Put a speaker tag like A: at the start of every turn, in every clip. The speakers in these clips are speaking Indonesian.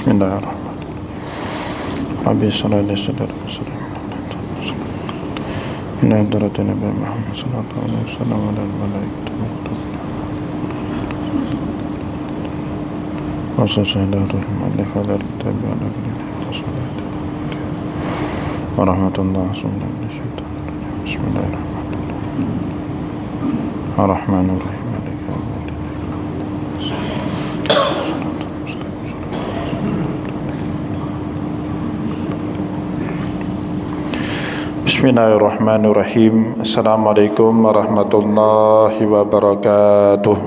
A: Bismillahirrahmanirrahim. Rabbi sholli ala sayyidina Inna hadratin Nabi Muhammad sallallahu alaihi wasallam wa ala malaikatihi wa sallallahu wa rahmatullahi Bismillahirrahmanirrahim. Ar-Rahmanir-Rahim. Bismillahirrahmanirrahim. Assalamualaikum warahmatullahi wabarakatuh.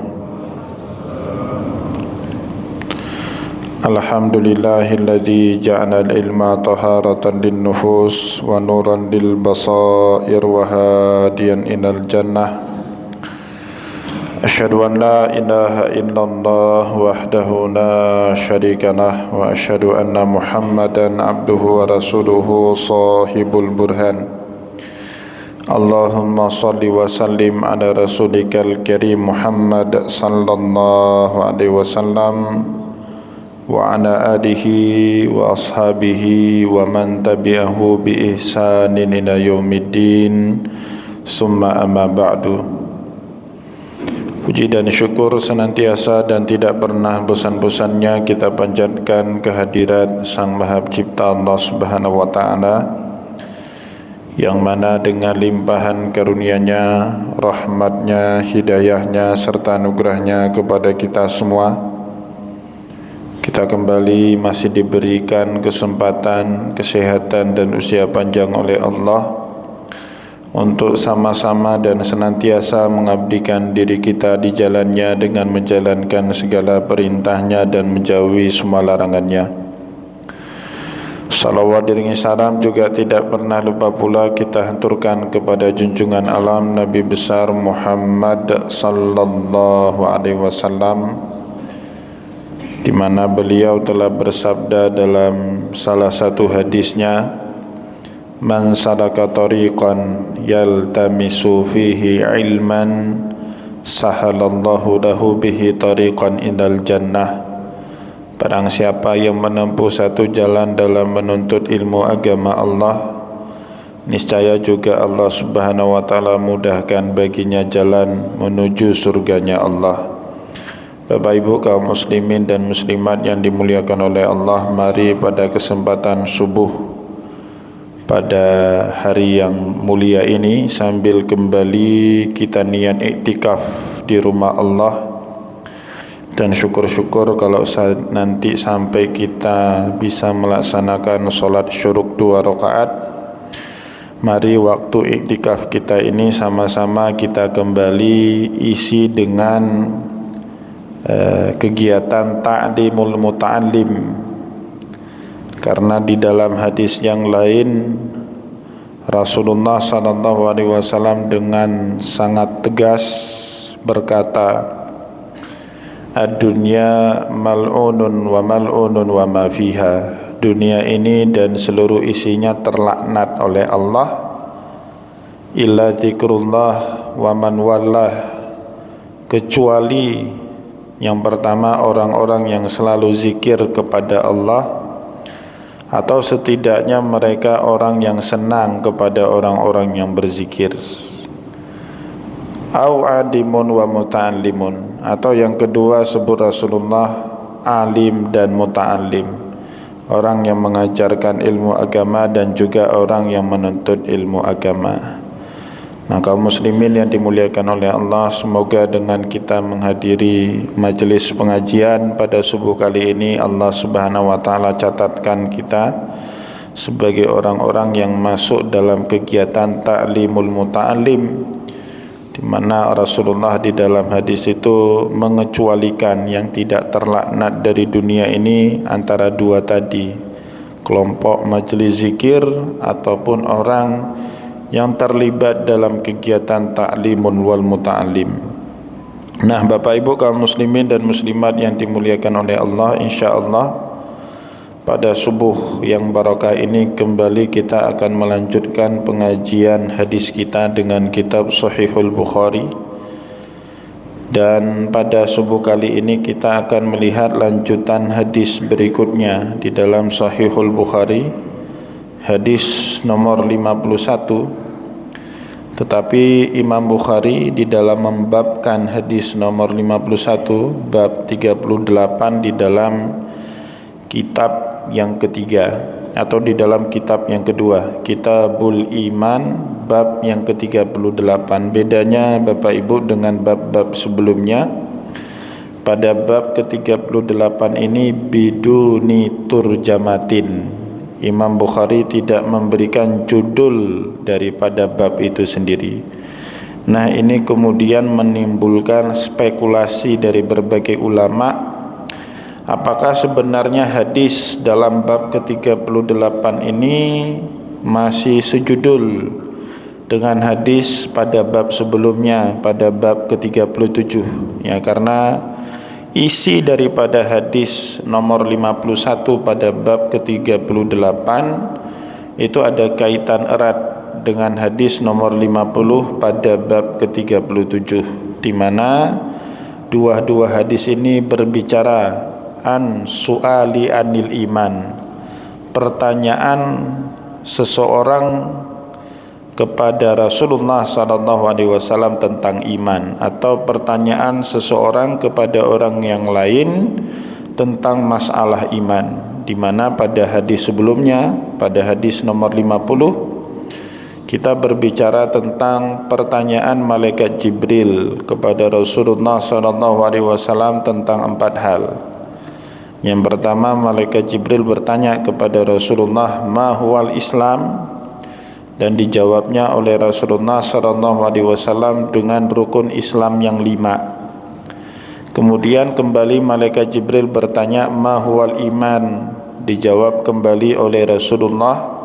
A: Alhamdulillahilladzi ja'ala al-ilma taharatan lin-nufus wa nuran lil-basair wa hadiyan ilal jannah. Asyhadu an la ilaha illallah wahdahu la syarika lah wa asyhadu anna Muhammadan abduhu wa rasuluhu sahibul burhan. Allahumma salli wa sallim ala rasulikal karim Muhammad sallallahu alaihi wasallam wa ala alihi wa ashabihi wa man tabi'ahu bi ihsanin ila yaumiddin. Summa amma ba'du. Puji dan syukur senantiasa dan tidak pernah bosan-bosannya kita panjatkan kehadirat Sang Maha Pencipta Allah Subhanahu wa taala, yang mana dengan limpahan karunia-Nya, rahmat-Nya, hidayah-Nya serta anugerah-Nya kepada kita semua, kita kembali masih diberikan kesempatan, kesehatan dan usia panjang oleh Allah untuk sama-sama dan senantiasa mengabdikan diri kita di jalan-Nya dengan menjalankan segala perintah-Nya dan menjauhi semua larangan-Nya. Salawat diringi salam juga tidak pernah lupa pula kita haturkan kepada junjungan alam Nabi besar Muhammad sallallahu alaihi wasallam, di mana beliau telah bersabda dalam salah satu hadisnya, man salaka tariqan yaltamisu fihi ilman sahalallahu lahu bihi tariqan ilal jannah. Barang siapa yang menempuh satu jalan dalam menuntut ilmu agama Allah, niscaya juga Allah Subhanahu wa taala mudahkan baginya jalan menuju surganya Allah. Bapak Ibu kaum muslimin dan muslimat yang dimuliakan oleh Allah, mari pada kesempatan subuh pada hari yang mulia ini, sambil kembali kita niat iktikaf di rumah Allah, dan syukur-syukur kalau nanti sampai kita bisa melaksanakan sholat syuruk 2 rakaat. Mari waktu iktikaf kita ini sama-sama kita kembali isi dengan kegiatan ta'limul muta'allim. Karena di dalam hadis yang lain Rasulullah sallallahu alaihi wasallam dengan sangat tegas berkata, ad-dunya mal'unun wa mal'unun wa ma fiha. Dunia ini dan seluruh isinya terlaknat oleh Allah, illa zikrullah wa man wallah, kecuali yang pertama orang-orang yang selalu zikir kepada Allah, atau setidaknya mereka orang yang senang kepada orang-orang yang berzikir. Au alimun wa muta'allimun, atau yang kedua sebut Rasulullah alim dan muta'allim, orang yang mengajarkan ilmu agama dan juga orang yang menuntut ilmu agama. Nah, kaum muslimin yang dimuliakan oleh Allah, semoga dengan kita menghadiri majelis pengajian pada subuh kali ini, Allah Subhanahu wa taala catatkan kita sebagai orang-orang yang masuk dalam kegiatan ta'limul muta'allim, di mana Rasulullah di dalam hadis itu mengecualikan yang tidak terlaknat dari dunia ini antara dua tadi, kelompok majelis zikir ataupun orang yang terlibat dalam kegiatan ta'limun wal muta'allim. Nah, Bapak Ibu kaum muslimin dan muslimat yang dimuliakan oleh Allah, insyaallah pada subuh yang barakah ini kembali kita akan melanjutkan pengajian hadis kita dengan kitab Sahihul Bukhari, Dan pada subuh kali ini kita akan melihat lanjutan hadis berikutnya di dalam Sahihul Bukhari, hadis nomor 51. Tetapi Imam Bukhari di dalam membabkan hadis nomor 51 bab 38 di dalam kitab yang ketiga atau di dalam kitab yang kedua, Kitabul Iman bab yang ke-38. Bedanya Bapak Ibu dengan bab-bab sebelumnya, pada bab ke-38 ini biduni turjamatin, Imam Bukhari tidak memberikan judul daripada bab itu sendiri. Nah, ini kemudian menimbulkan spekulasi dari berbagai ulama, apakah sebenarnya hadis dalam bab ke-38 ini masih sejudul dengan hadis pada bab sebelumnya, pada bab ke-37, ya, karena isi daripada hadis nomor 51 pada bab ke-38 itu ada kaitan erat dengan hadis nomor 50 pada bab ke-37, di mana dua hadis ini berbicara an su'ali anil iman, pertanyaan seseorang kepada Rasulullah SAW tentang iman, atau pertanyaan seseorang kepada orang yang lain tentang masalah iman, di mana pada hadis sebelumnya, pada hadis nomor 50, kita berbicara tentang pertanyaan malaikat Jibril kepada Rasulullah SAW tentang 4 hal. Yang pertama, malaikat Jibril bertanya kepada Rasulullah, ma huwal Islam, dan dijawabnya oleh Rasulullah SAW dengan rukun Islam yang 5. Kemudian kembali malaikat Jibril bertanya, ma huwal iman, dijawab kembali oleh Rasulullah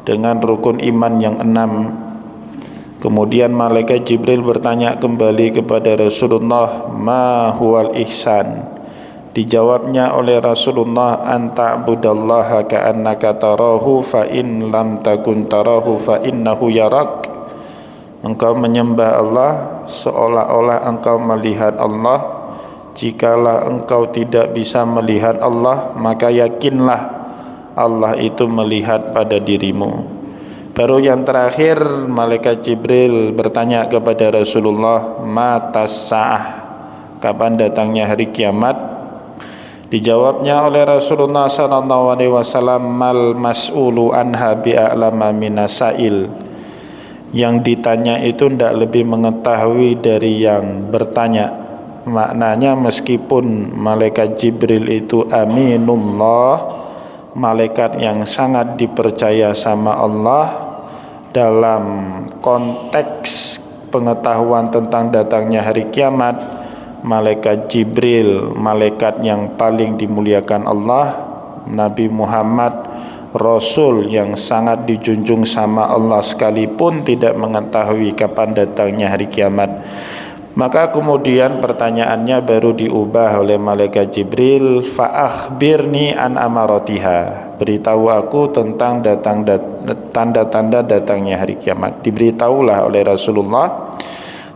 A: dengan rukun iman yang 6. Kemudian malaikat Jibril bertanya kembali kepada Rasulullah, ma huwal ihsan, dijawabnya oleh Rasulullah, anta'budallaha ka'annaka tarahu fa in lam takun tarahu fa innahu yarak, engkau menyembah Allah seolah-olah engkau melihat Allah. Jikalau engkau tidak bisa melihat Allah, maka yakinlah Allah itu melihat pada dirimu. Baru yang terakhir, malaikat Jibril bertanya kepada Rasulullah, matas sa'ah, kapan datangnya hari kiamat? Dijawabnya oleh Rasulullah SAW, mal mas'ulu anha bi'a'lama minasail, yang ditanya itu tidak lebih mengetahui dari yang bertanya. Maknanya meskipun malaikat Jibril itu aminullah, malaikat yang sangat dipercaya sama Allah, dalam konteks pengetahuan tentang datangnya hari kiamat, malaikat Jibril, malaikat yang paling dimuliakan Allah, Nabi Muhammad, Rasul yang sangat dijunjung sama Allah, sekalipun tidak mengetahui kapan datangnya hari kiamat. Maka kemudian pertanyaannya baru diubah oleh malaikat Jibril, fa-akhbirni an amaratiha, beritahu aku tentang tanda-tanda datangnya hari kiamat. Diberitahulah oleh Rasulullah.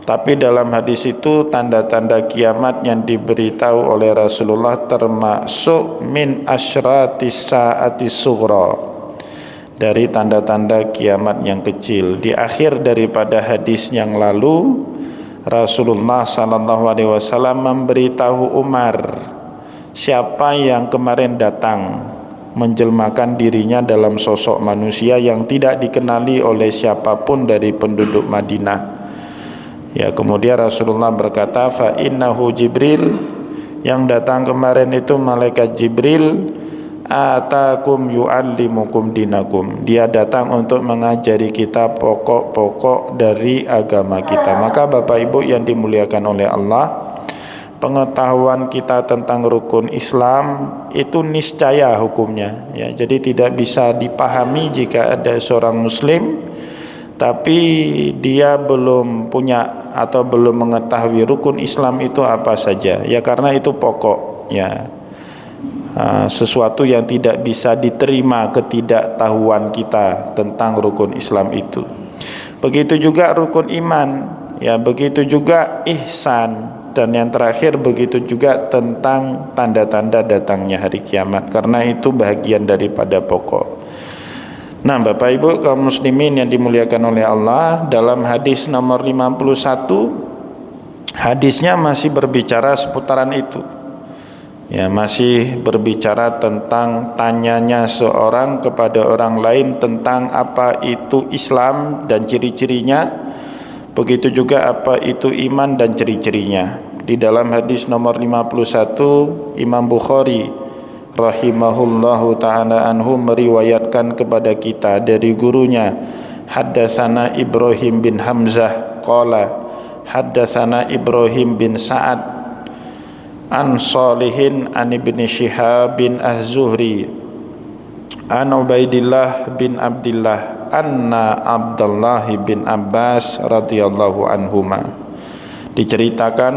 A: Tapi dalam hadis itu tanda-tanda kiamat yang diberitahu oleh Rasulullah termasuk min asyratis saati sughra, dari tanda-tanda kiamat yang kecil. Di akhir daripada hadis yang lalu, Rasulullah SAW memberitahu Umar siapa yang kemarin datang menjelmakan dirinya dalam sosok manusia yang tidak dikenali oleh siapapun dari penduduk Madinah. Ya, kemudian Rasulullah berkata, fa innahu Jibril, yang datang kemarin itu malaikat Jibril, atakum yu'allimukum dinakum, dia datang untuk mengajari kita pokok-pokok dari agama kita. Maka Bapak Ibu yang dimuliakan oleh Allah, pengetahuan kita tentang rukun Islam itu niscaya hukumnya, ya. Jadi tidak bisa dipahami jika ada seorang muslim tapi dia belum punya atau belum mengetahui rukun Islam itu apa saja, ya, karena itu pokok, ya. Sesuatu yang tidak bisa diterima ketidaktahuan kita tentang rukun Islam itu. Begitu juga rukun iman, ya, begitu juga ihsan, dan yang terakhir begitu juga tentang tanda-tanda datangnya hari kiamat, karena itu bahagian daripada pokok. Nah, Bapak Ibu kaum muslimin yang dimuliakan oleh Allah, dalam hadis nomor 51, hadisnya masih berbicara seputaran itu. Ya, masih berbicara tentang tanyanya seorang kepada orang lain tentang apa itu Islam dan ciri-cirinya. Begitu juga apa itu iman dan ciri-cirinya. Di dalam hadis nomor 51, Imam Bukhari rahimahullahu ta'ala anhu meriwayatkan kepada kita dari gurunya, haddatsana Ibrahim bin Hamzah qala haddatsana Ibrahim bin Sa'ad an Salihin an ibni Shihab bin Az-Zuhri an Ubaidillah bin Abdillah anna Abdullah bin Abbas radhiyallahu anhuma. Diceritakan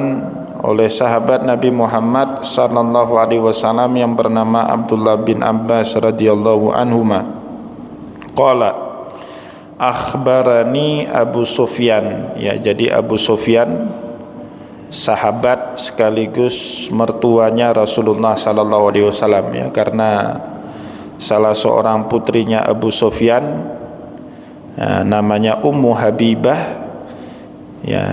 A: oleh sahabat Nabi Muhammad sallallahu alaihi wasallam yang bernama Abdullah bin Abbas radhiyallahu anhuma. Qala akhbarani Abu Sufyan. Ya, jadi Abu Sufyan sahabat sekaligus mertuanya Rasulullah sallallahu alaihi wasallam, ya, karena salah seorang putrinya Abu Sufyan namanya Ummu Habibah, ya,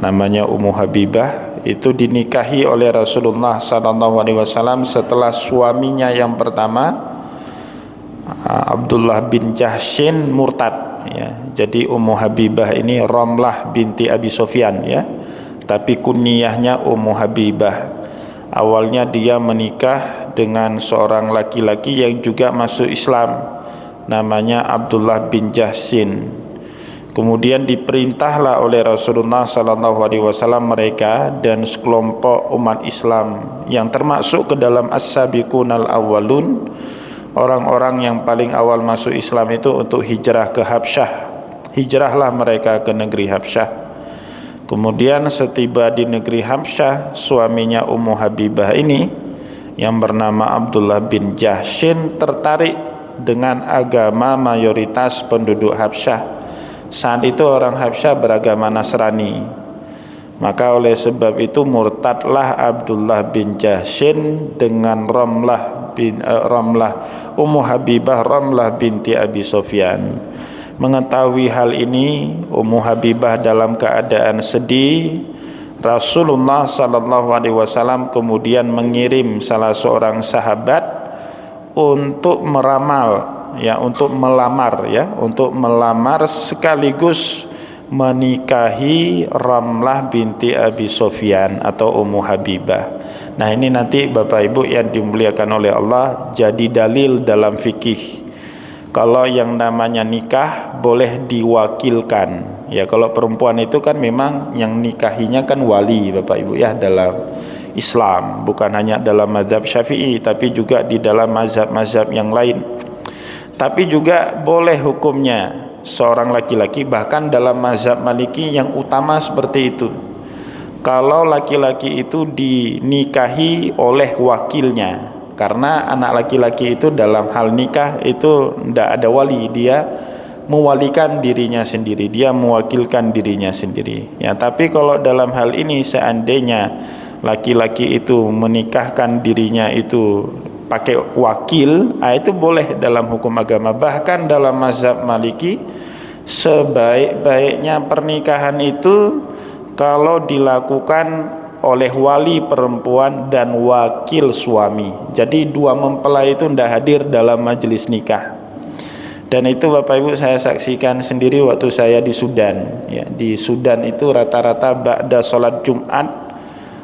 A: namanya Ummu Habibah, itu dinikahi oleh Rasulullah SAW setelah suaminya yang pertama Abdullah bin Jahshin murtad, ya. Jadi Ummu Habibah ini Ramlah binti Abi Sufyan, ya, tapi kunyahnya Ummu Habibah. Awalnya dia menikah dengan seorang laki-laki yang juga masuk Islam, namanya Abdullah bin Jahshin. Kemudian diperintahlah oleh Rasulullah SAW mereka dan sekelompok umat Islam yang termasuk ke dalam as-sabiqunal awwalun, orang-orang yang paling awal masuk Islam itu, untuk hijrah ke Habsyah. Hijrahlah mereka ke negeri Habsyah. Kemudian setiba di negeri Habsyah, suaminya Ummu Habibah ini yang bernama Abdullah bin Jahshin tertarik dengan agama mayoritas penduduk Habsyah. Saat itu orang Habsyah beragama Nasrani. Maka oleh sebab itu murtadlah Abdullah bin Jahshin dengan Ramlah Ummu Habibah Ramlah binti Abi Sufyan. Mengetahui hal ini, Ummu Habibah dalam keadaan sedih, Rasulullah sallallahu alaihi wasallam kemudian mengirim salah seorang sahabat untuk meramal, ya, untuk melamar sekaligus menikahi Ramlah binti Abi Sufyan atau Ummu Habibah. Nah, ini nanti Bapak Ibu yang dimuliakan oleh Allah jadi dalil dalam fikih. Kalau yang namanya nikah boleh diwakilkan. Ya, kalau perempuan itu kan memang yang nikahinya kan wali, Bapak Ibu, ya, dalam Islam, bukan hanya dalam mazhab Syafi'i tapi juga di dalam mazhab-mazhab yang lain. Tapi juga boleh hukumnya seorang laki-laki, bahkan dalam mazhab Maliki yang utama seperti itu, kalau laki-laki itu dinikahi oleh wakilnya, karena anak laki-laki itu dalam hal nikah itu tidak ada wali, dia mewalikan dirinya sendiri, dia mewakilkan dirinya sendiri, ya. Tapi kalau dalam hal ini seandainya laki-laki itu menikahkan dirinya itu pakai wakil, itu boleh dalam hukum agama. Bahkan dalam mazhab Maliki, sebaik-baiknya pernikahan itu kalau dilakukan oleh wali perempuan dan wakil suami. Jadi dua mempelai itu tidak hadir dalam majelis nikah. Dan itu Bapak Ibu saya saksikan sendiri waktu saya di Sudan, ya. Di Sudan itu rata-rata ba'da sholat Jumat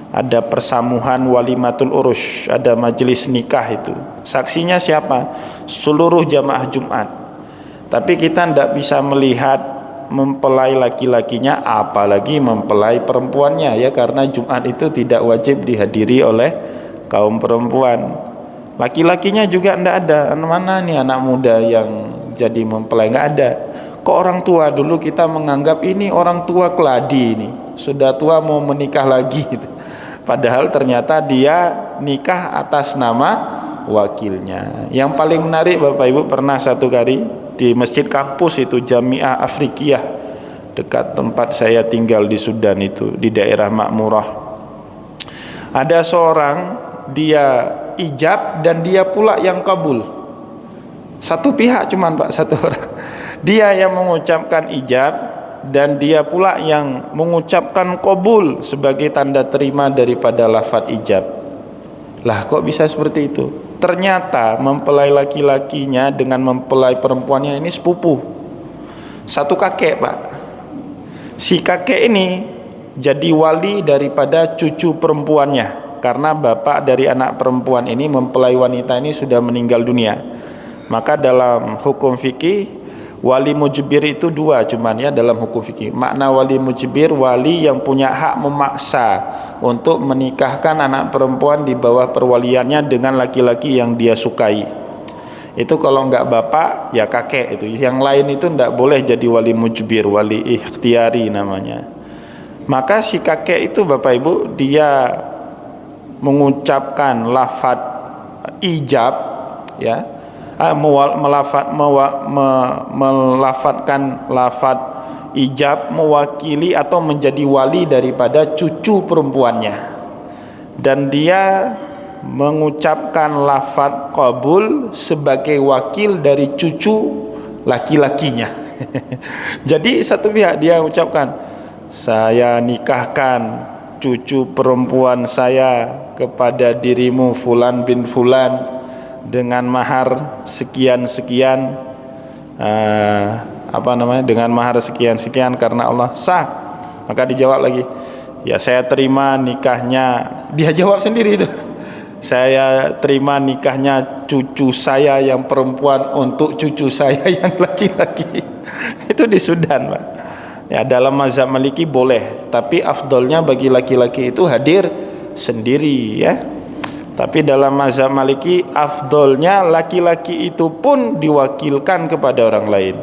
A: ada persamuhan walimatul urush, ada majelis nikah itu. Saksinya siapa? Seluruh jamaah Jumat. Tapi kita tidak bisa melihat mempelai laki-lakinya, apalagi mempelai perempuannya, ya, karena Jumat itu tidak wajib dihadiri oleh kaum perempuan. Laki-lakinya juga tidak ada. Mana nih anak muda yang jadi mempelai? Nggak ada. Kok orang tua dulu kita menganggap ini orang tua keladi, ini sudah tua mau menikah lagi gitu. Padahal ternyata dia nikah atas nama wakilnya. Yang paling menarik Bapak Ibu, pernah satu kali di masjid kampus itu Jamiah Afrikiyah dekat tempat saya tinggal di Sudan itu, di daerah Makmurah. Ada seorang, dia ijab dan dia pula yang kabul. Satu pihak cuman Pak, satu orang. Dia yang mengucapkan ijab dan dia pula yang mengucapkan kabul sebagai tanda terima daripada lafaz ijab. Lah kok bisa seperti itu? Ternyata mempelai laki-lakinya dengan mempelai perempuannya ini sepupu. Satu kakek Pak. Si kakek ini jadi wali daripada cucu perempuannya, karena bapak dari anak perempuan ini, mempelai wanita ini sudah meninggal dunia. Maka dalam hukum fikih, wali mujbir itu dua cuman ya dalam hukum fikih. Makna wali mujbir, wali yang punya hak memaksa untuk menikahkan anak perempuan di bawah perwaliannya dengan laki-laki yang dia sukai. Itu kalau enggak bapak ya kakek itu. Yang lain itu enggak boleh jadi wali mujbir, wali ikhtiari namanya. Maka si kakek itu Bapak Ibu, dia mengucapkan lafaz ijab ya, melafatkan lafaz ijab mewakili atau menjadi wali daripada cucu perempuannya, dan dia mengucapkan lafaz qabul sebagai wakil dari cucu laki-lakinya. Jadi satu pihak dia ucapkan, saya nikahkan cucu perempuan saya kepada dirimu Fulan bin Fulan dengan mahar sekian-sekian, dengan mahar sekian-sekian karena Allah, sah. Maka dijawab lagi, ya saya terima nikahnya. Dia jawab sendiri itu, saya terima nikahnya cucu saya yang perempuan untuk cucu saya yang laki-laki. Itu di Sudan Pak. Ya, dalam mazhab Maliki boleh, tapi afdolnya bagi laki-laki itu hadir sendiri ya. Tapi dalam mazhab Maliki afdolnya laki-laki itu pun diwakilkan kepada orang lain.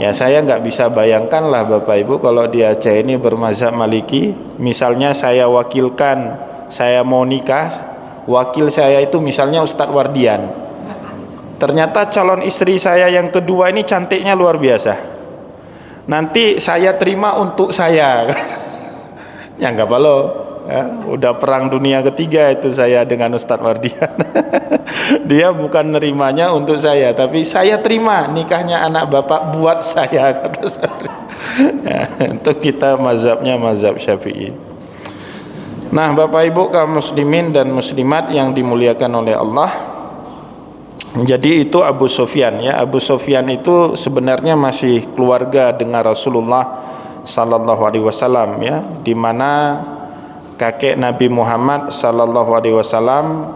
A: Ya, saya nggak bisa bayangkan lah Bapak Ibu kalau di Aceh ini bermazhab Maliki, misalnya saya wakilkan, saya mau nikah, wakil saya itu misalnya Ustadz Wardian. Ternyata calon istri saya yang kedua ini cantiknya luar biasa. Nanti saya terima untuk saya. Ya nggak apa-apa ya, udah perang dunia ketiga itu saya dengan Ustadz Wardian. Dia bukan nerimanya untuk saya, tapi saya terima nikahnya anak bapak buat saya, kata saya. Ya, untuk kita mazhabnya mazhab Syafi'i. Nah Bapak Ibu kaum muslimin dan muslimat yang dimuliakan oleh Allah, jadi itu Abu Sufyan ya. Abu Sufyan itu sebenarnya masih keluarga dengan Rasulullah sallallahu alaihi wasallam ya, di mana kakek Nabi Muhammad sallallahu alaihi wasallam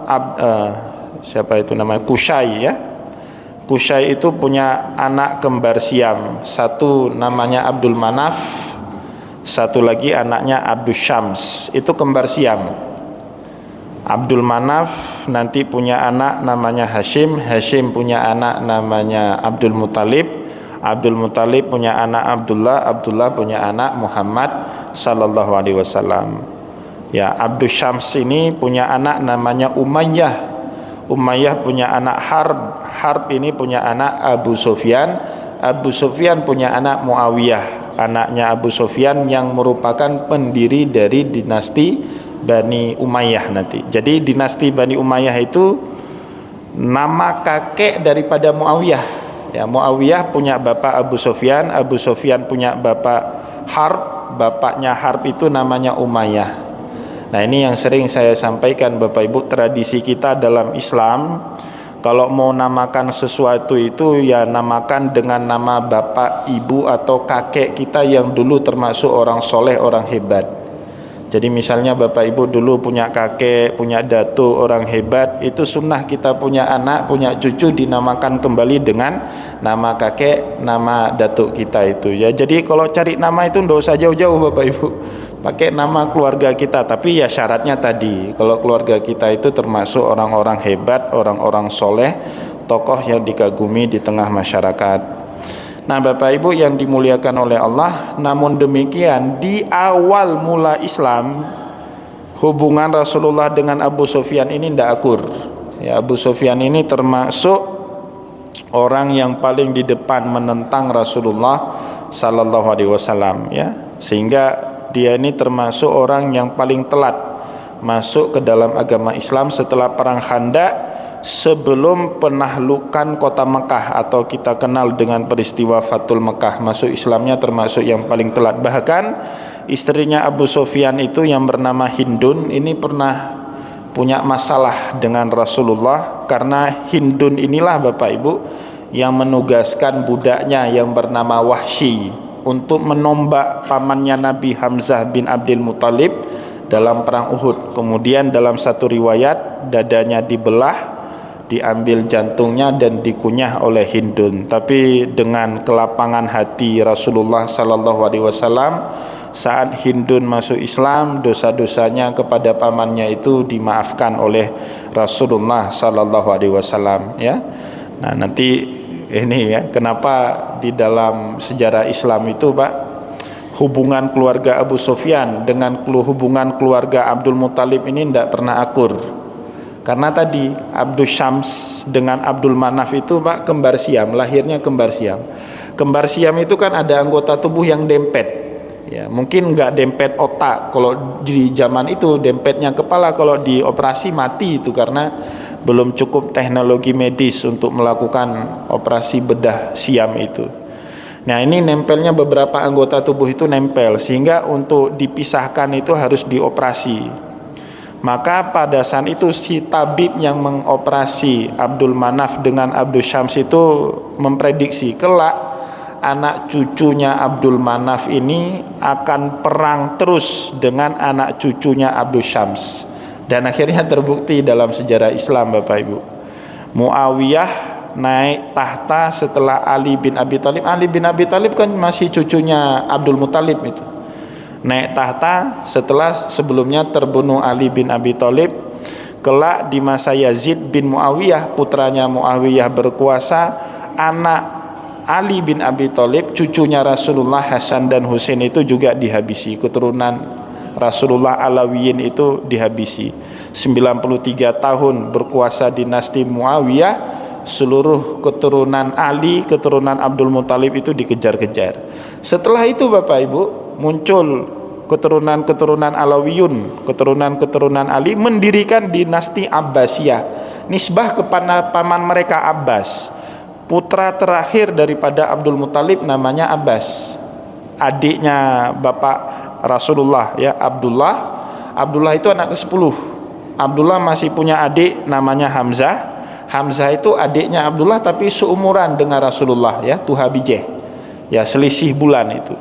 A: siapa itu namanya, Qusay ya. Qusay itu punya anak kembar Siam, satu namanya Abdul Manaf, satu lagi anaknya Abdul Syams, itu kembar Siam. Abdul Manaf nanti punya anak namanya Hashim, Hashim punya anak namanya Abdul Muthalib, Abdul Muthalib punya anak Abdullah, Abdullah punya anak Muhammad sallallahu alaihi wasallam. Ya, Abdul Syams ini punya anak namanya Umayyah, Umayyah punya anak Harb, Harb ini punya anak Abu Sufyan, Abu Sufyan punya anak Muawiyah, anaknya Abu Sufyan yang merupakan pendiri dari dinasti Bani Umayyah nanti. Jadi dinasti Bani Umayyah itu nama kakek daripada Muawiyah. Ya, Muawiyah punya bapak Abu Sufyan, Abu Sufyan punya bapak Harb, bapaknya Harb itu namanya Umayyah. Nah, ini yang sering saya sampaikan Bapak Ibu, tradisi kita dalam Islam, kalau mau namakan sesuatu itu ya namakan dengan nama bapak, ibu atau kakek kita yang dulu termasuk orang soleh, orang hebat. Jadi misalnya Bapak Ibu dulu punya kakek, punya datuk orang hebat, itu sunnah kita punya anak, punya cucu dinamakan kembali dengan nama kakek, nama datuk kita itu ya. Jadi kalau cari nama itu enggak usah jauh-jauh Bapak Ibu, pakai nama keluarga kita. Tapi ya syaratnya tadi, kalau keluarga kita itu termasuk orang-orang hebat, orang-orang soleh, tokoh yang dikagumi di tengah masyarakat. Nah Bapak Ibu yang dimuliakan oleh Allah, namun demikian di awal mula Islam hubungan Rasulullah dengan Abu Sufyan ini tidak akur ya. Abu Sufyan ini termasuk orang yang paling di depan menentang Rasulullah sallallahu alaihi wasallam, ya. Sehingga dia ini termasuk orang yang paling telat masuk ke dalam agama Islam setelah perang Khandaq, sebelum penahlukan kota Mekah atau kita kenal dengan peristiwa Fathul Mekah. Masuk Islamnya termasuk yang paling telat. Bahkan istrinya Abu Sufyan itu yang bernama Hindun ini pernah punya masalah dengan Rasulullah, karena Hindun inilah Bapak Ibu yang menugaskan budaknya yang bernama Wahsy untuk menombak pamannya Nabi Hamzah bin Abdul Muthalib dalam perang Uhud. Kemudian dalam satu riwayat dadanya dibelah, diambil jantungnya dan dikunyah oleh Hindun. Tapi dengan kelapangan hati Rasulullah sallallahu alaihi wasallam, saat Hindun masuk Islam, dosa-dosanya kepada pamannya itu dimaafkan oleh Rasulullah sallallahu alaihi wasallam, ya. Nah, nanti ini ya, kenapa di dalam sejarah Islam itu Pak, hubungan keluarga Abu Sufyan dengan hubungan keluarga Abdul Muthalib ini tidak pernah akur. Karena tadi Abdul Syams dengan Abdul Manaf itu Pak kembar siam, lahirnya kembar siam. Kembar siam itu kan ada anggota tubuh yang dempet, ya, mungkin nggak dempet otak kalau di zaman itu, dempetnya kepala. Kalau dioperasi mati itu, karena belum cukup teknologi medis untuk melakukan operasi bedah siam itu. Nah, ini nempelnya beberapa anggota tubuh itu nempel, sehingga untuk dipisahkan itu harus dioperasi. Maka pada saat itu si tabib yang mengoperasi Abdul Manaf dengan Abdul Syams itu memprediksi kelak anak cucunya Abdul Manaf ini akan perang terus dengan anak cucunya Abdul Syams. Dan akhirnya terbukti dalam sejarah Islam Bapak Ibu. Muawiyah naik tahta setelah Ali bin Abi Thalib. Ali bin Abi Thalib kan masih cucunya Abdul Muthalib itu. Naik tahta setelah sebelumnya terbunuh Ali bin Abi Thalib. Kelak di masa Yazid bin Muawiyah, putranya Muawiyah berkuasa, anak Ali bin Abi Thalib, cucunya Rasulullah Hasan dan Husain itu juga dihabisi. Keturunan Rasulullah Alawiyin itu dihabisi. 93 tahun berkuasa dinasti Muawiyah, seluruh keturunan Ali, keturunan Abdul Muthalib itu dikejar-kejar. Setelah itu Bapak Ibu, muncul keturunan-keturunan Alawiyun, keturunan-keturunan Ali, mendirikan dinasti Abbasiyah. Nisbah kepada paman mereka Abbas. Putra terakhir daripada Abdul Muthalib namanya Abbas, adiknya bapak Rasulullah, ya, Abdullah. Abdullah itu anak ke-10. Abdullah masih punya adik namanya Hamzah. Hamzah itu adiknya Abdullah tapi seumuran dengan Rasulullah, ya, tuhabijeh. Ya, selisih bulan itu.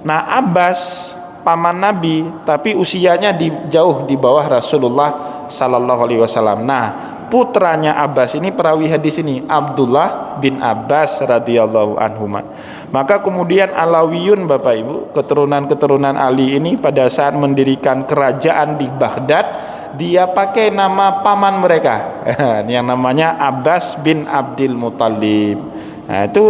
A: Nah, Abbas paman Nabi tapi usianya jauh di bawah Rasulullah sallallahu alaihi wasallam. Nah, putranya Abbas ini perawi hadis ini, Abdullah bin Abbas radhiyallahu anhuma. Maka kemudian Alawiyun Bapak Ibu, keturunan-keturunan Ali ini pada saat mendirikan kerajaan di Baghdad, dia pakai nama paman mereka yang namanya Abbas bin Abdul Muthalib. Nah, itu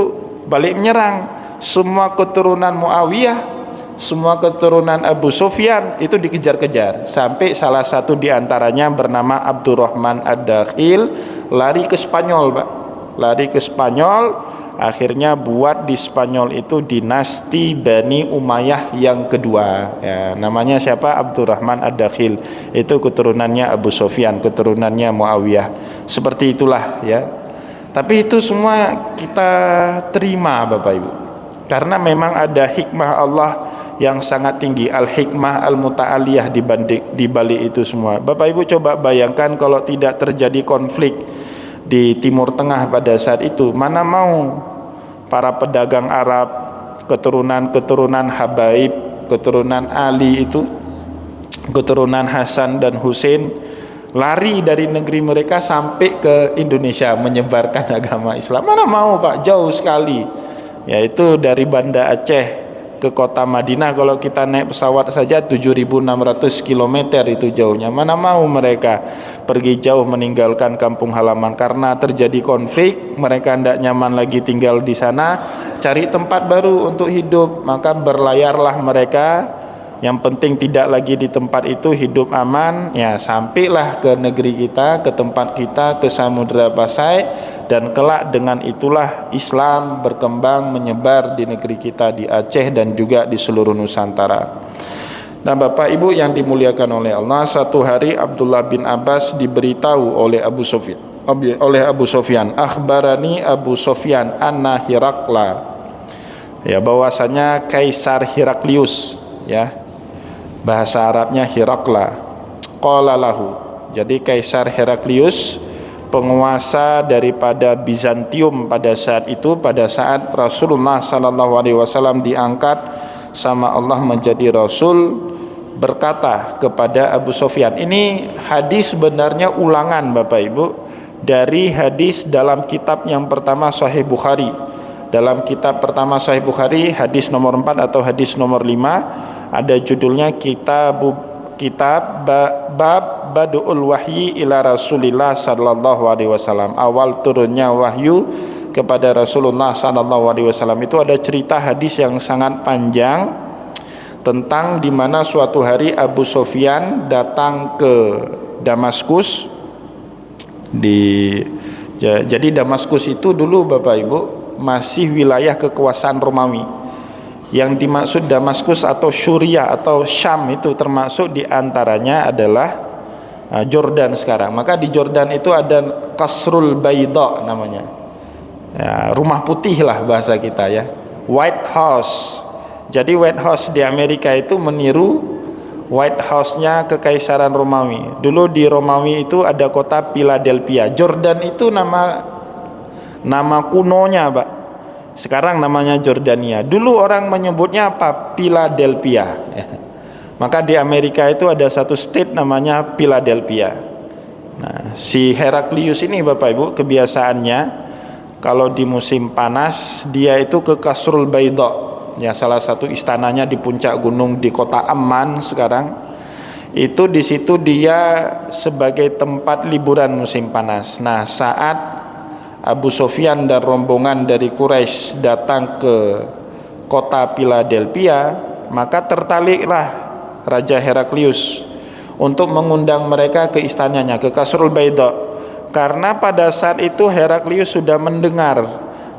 A: balik menyerang semua keturunan Muawiyah, semua keturunan Abu Sufyan itu dikejar-kejar, sampai salah satu diantaranya bernama Abdurrahman Ad-Dakhil lari ke Spanyol Pak, lari ke Spanyol. Akhirnya buat di Spanyol itu dinasti Bani Umayyah yang kedua, ya, namanya siapa? Abdurrahman Ad-Dakhil. Itu keturunannya Abu Sufyan, keturunannya Muawiyah. Seperti itulah, ya. Tapi itu semua kita terima Bapak Ibu, karena memang ada hikmah Allah yang sangat tinggi, al-hikmah al-muta'aliyah di balik itu semua. Bapak Ibu coba bayangkan kalau tidak terjadi konflik di Timur Tengah pada saat itu, mana mau para pedagang Arab, keturunan-keturunan Habaib, keturunan Ali itu, keturunan Hasan dan Husain, lari dari negeri mereka sampai ke Indonesia menyebarkan agama Islam. Mana mau Pak, jauh sekali. Yaitu dari Banda Aceh ke kota Madinah, kalau kita naik pesawat saja 7.600 km itu jauhnya. Mana mau mereka pergi jauh meninggalkan kampung halaman, karena terjadi konflik, mereka tidak nyaman lagi tinggal di sana, cari tempat baru untuk hidup. Maka berlayarlah mereka, yang penting tidak lagi di tempat itu, hidup aman, ya sampailah ke negeri kita, ke tempat kita, ke Samudra Pasai, dan kelak dengan itulah Islam berkembang menyebar di negeri kita, di Aceh dan juga di seluruh Nusantara. Nah Bapak Ibu yang dimuliakan oleh Allah, satu hari Abdullah bin Abbas diberitahu oleh Abu Sufyan, akhbarani Abu Sufyan anna Hirakla, ya bahwasanya Kaisar Heraklius, ya bahasa Arabnya Hirakla, qala lahu, jadi Kaisar Heraklius penguasa daripada Bizantium pada saat itu, pada saat Rasulullah SAW diangkat sama Allah menjadi Rasul, berkata kepada Abu Sufyan. Ini hadis sebenarnya ulangan Bapak Ibu dari hadis dalam kitab yang pertama Sahih Bukhari. Dalam kitab pertama Sahih Bukhari, hadis nomor 4 atau hadis nomor 5, ada judulnya kitab bab Badul Wahyi ila Rasulillah sallallahu alaihi wasallam. Awal turunnya wahyu kepada Rasulullah sallallahu alaihi wasallam. Itu ada cerita hadis yang sangat panjang tentang di mana suatu hari Abu Sufyan datang ke Damaskus. Jadi Damaskus itu dulu Bapak Ibu masih wilayah kekuasaan Romawi. Yang dimaksud Damaskus atau Syria atau Syam itu termasuk diantaranya adalah Jordan sekarang. Maka di Jordan itu ada Qasrul Bayda namanya, ya, rumah putih lah bahasa kita ya, White House. Jadi White House di Amerika itu meniru White House-nya Kekaisaran Romawi. Dulu di Romawi itu ada kota Philadelphia. Jordan itu nama kunonya Pak. Sekarang namanya Jordania. Dulu orang menyebutnya apa? Philadelphia. Maka di Amerika itu ada satu state namanya Philadelphia. Nah, si Heraklius ini Bapak Ibu kebiasaannya kalau di musim panas dia itu ke Qasrul Bayda. Ya, salah satu istananya di puncak gunung di kota Amman sekarang. Itu di situ dia sebagai tempat liburan musim panas. Nah, saat Abu Sufyan dan rombongan dari Quraisy datang ke kota Philadelphia, maka tertaliklah Raja Heraklius untuk mengundang mereka ke istananya, ke Qasrul Bayda. Karena pada saat itu Heraklius sudah mendengar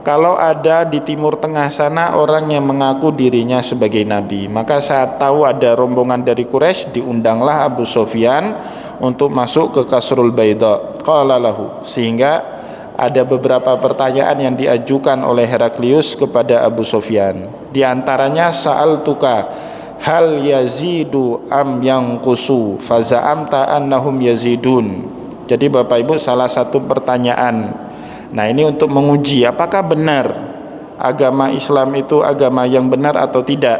A: kalau ada di Timur Tengah sana orang yang mengaku dirinya sebagai nabi. Maka saat tahu ada rombongan dari Quraisy, diundanglah Abu Sufyan untuk masuk ke Qasrul Bayda. Qala lahu, sehingga ada beberapa pertanyaan yang diajukan oleh Heraklius kepada Abu Sufyan. Di antaranya sa'altuka hal yazidu am yanqusu faza'amta annahum yazidun. Jadi Bapak Ibu salah satu pertanyaan. Nah, ini untuk menguji apakah benar agama Islam itu agama yang benar atau tidak.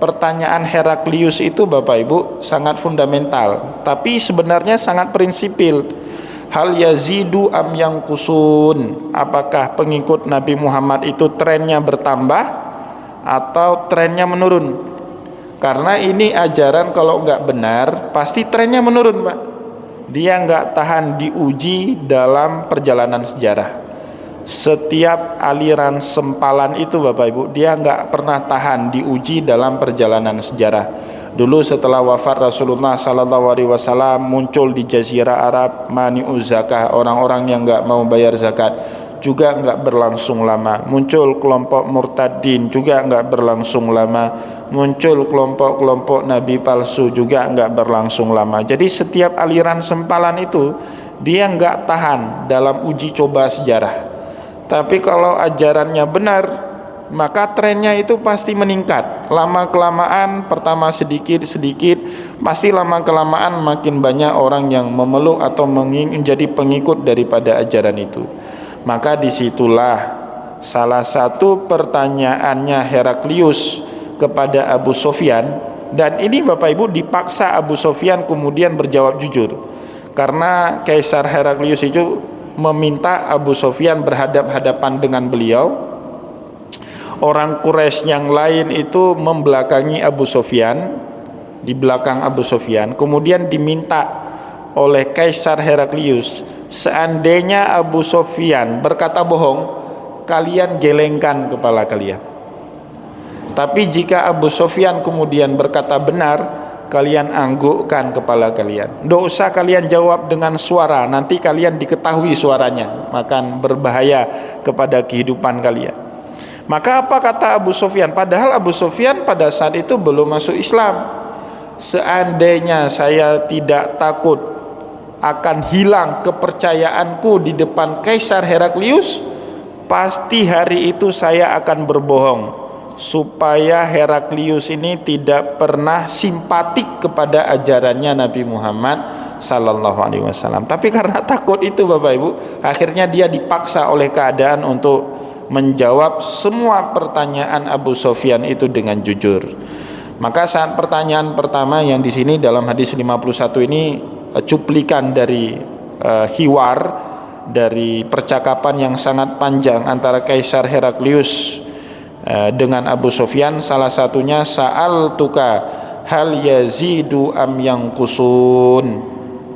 A: Pertanyaan Heraklius itu Bapak Ibu sangat fundamental, tapi sebenarnya sangat prinsipil. Hal yazidu am yanqusun, apakah pengikut Nabi Muhammad itu trennya bertambah atau trennya menurun? Karena ini ajaran kalau nggak benar pasti trennya menurun Pak. Dia nggak tahan diuji dalam perjalanan sejarah. Setiap aliran sempalan itu Bapak Ibu, dia nggak pernah tahan diuji dalam perjalanan sejarah. Dulu setelah wafat Rasulullah SAW muncul di Jazirah Arab mani'uz zakah, orang-orang yang nggak mau bayar zakat, juga nggak berlangsung lama. Muncul kelompok murtadin, juga nggak berlangsung lama. Muncul kelompok-kelompok nabi palsu, juga nggak berlangsung lama. Jadi setiap aliran sempalan itu dia nggak tahan dalam uji coba sejarah. Tapi kalau ajarannya benar, maka trennya itu pasti meningkat. Lama kelamaan, pertama sedikit-sedikit, pasti lama kelamaan makin banyak orang yang memeluk atau menjadi pengikut daripada ajaran itu. Maka disitulah salah satu pertanyaannya Heraklius kepada Abu Sufyan. Dan ini Bapak Ibu dipaksa Abu Sufyan kemudian berjawab jujur, karena Kaisar Heraklius itu meminta Abu Sufyan berhadap-hadapan dengan beliau. Orang Quraisy yang lain itu membelakangi Abu Sufyan, di belakang Abu Sufyan. Kemudian diminta oleh Kaisar Heraklius, seandainya Abu Sufyan berkata bohong, kalian gelengkan kepala kalian. Tapi jika Abu Sufyan kemudian berkata benar, kalian anggukkan kepala kalian. Tidak usah kalian jawab dengan suara, nanti kalian diketahui suaranya, akan berbahaya kepada kehidupan kalian. Maka apa kata Abu Sufyan? Padahal Abu Sufyan pada saat itu belum masuk Islam. Seandainya saya tidak takut akan hilang kepercayaanku di depan Kaisar Heraklius, pasti hari itu saya akan berbohong supaya Heraklius ini tidak pernah simpatik kepada ajarannya Nabi Muhammad sallallahu alaihi wasallam. Tapi karena takut itu Bapak Ibu, akhirnya dia dipaksa oleh keadaan untuk menjawab semua pertanyaan Abu Sufyan itu dengan jujur. Maka saat pertanyaan pertama yang di sini dalam hadis 51 ini cuplikan dari hiwar, dari percakapan yang sangat panjang antara Kaisar Heraklius dengan Abu Sufyan. Salah satunya, sa'altuka hal yazidu am yanqusun,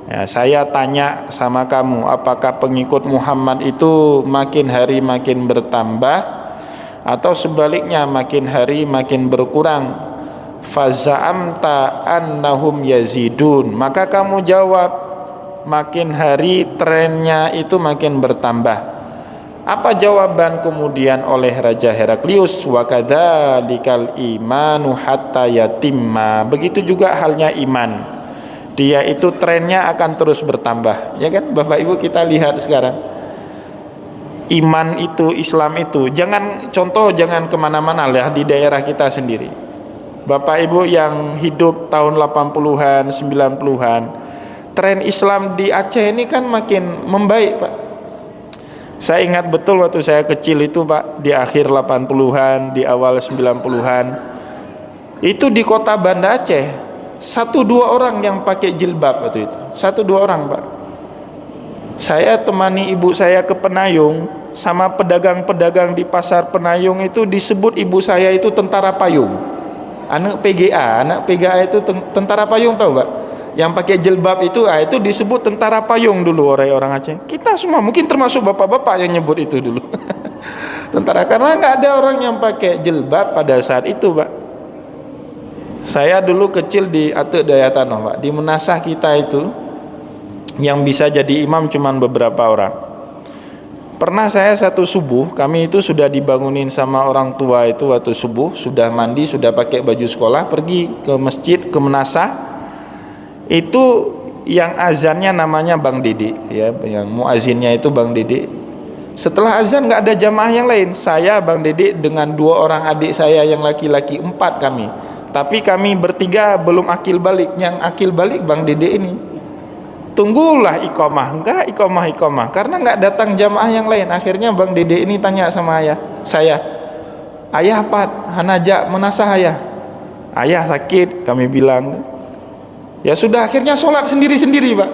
A: ya, saya tanya sama kamu, apakah pengikut Muhammad itu makin hari makin bertambah atau sebaliknya makin hari makin berkurang? Faza'amta annahum yazidun, maka kamu jawab makin hari trennya itu makin bertambah. Apa jawaban kemudian oleh Raja Heraklius? Wa kadzalikal imanu hatta yatimma, begitu juga halnya iman, dia itu trennya akan terus bertambah, ya kan Bapak Ibu? Kita lihat sekarang iman itu, Islam itu, jangan kemana-mana lah, di daerah kita sendiri. Bapak Ibu yang hidup tahun 80-an 90-an, tren Islam di Aceh ini kan makin membaik Pak. Saya ingat betul waktu saya kecil itu Pak, di akhir 80-an, di awal 90-an, itu di kota Banda Aceh 1-2 orang yang pakai jilbab waktu itu, 1-2 orang Pak. Saya temani ibu saya ke Penayung, sama pedagang-pedagang di pasar Penayung itu disebut ibu saya itu tentara payung, anak PGA itu tentara payung, tahu Pak? Yang pakai jilbab itu disebut tentara payung dulu orang Aceh. Kita semua mungkin termasuk bapak-bapak yang nyebut itu dulu. Tentara, karena nggak ada orang yang pakai jilbab pada saat itu Pak. Saya dulu kecil di Atuk Dayatano Pak, di Menasah kita itu yang bisa jadi imam cuman beberapa orang. Pernah saya satu subuh, kami itu sudah dibangunin sama orang tua itu waktu subuh, sudah mandi, sudah pakai baju sekolah, pergi ke masjid, ke Menasah. Itu yang azannya namanya Bang Didi, ya, yang muazinnya itu Bang Didi. Setelah azan nggak ada jamaah yang lain, saya, Bang Didi dengan 2 orang adik saya yang laki-laki, 4 kami. Tapi kami bertiga belum akil balik, yang akil balik Bang Didi ini. Tunggulah iqamah, enggak iqamah, karena nggak datang jamaah yang lain. Akhirnya Bang Didi ini tanya sama saya, ayah Pat, hanajak Menasah ayah sakit, kami bilang. Ya sudah, akhirnya sholat sendiri-sendiri Pak.